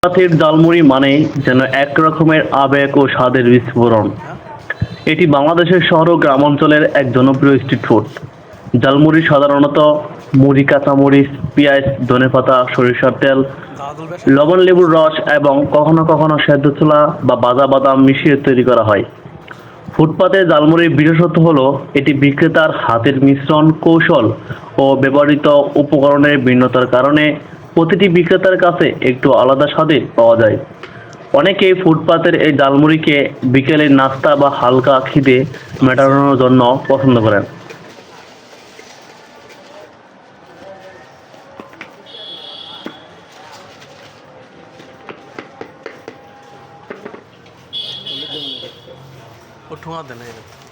ফুটপাতের ঝালমুড়ি মানেই যেন এক রকমের আবেগ ও স্বাদের বিস্ফোরণ। এটি বাংলাদেশের শহর ও গ্রামাঞ্চলের এক জনপ্রিয় স্ট্রিট ফুড। ঝালমুড়ি সাধারণত মুড়ি, কাঁচামরিচ, পেঁয়াজ, ধনেপাতা, সরিষার তেল, লবণ, লেবুর রস এবং কখনো কখনো সেদ্ধ ছোলা বা ভাজা বাদাম মিশিয়ে তৈরি করা হয়। ফুটপাতে ঝালমুড়ির বিশেষত্ব হলো এটি বিক্রেতার হাতের মিশ্রণ, কৌশল ও ব্যবহৃত উপকরণের ভিন্নতার কারণে প্রতিটি বিক্রেতার কাছে একটু আলাদা স্বাদে পাওয়া যায়। অনেকেই ফুটপাতের এই ঝালমুড়িকে বিকেলের নাস্তা বা হালকা খিদে আচ্ছা। মেটানোর জন্য পছন্দ করেন। वो ठुआ देना है।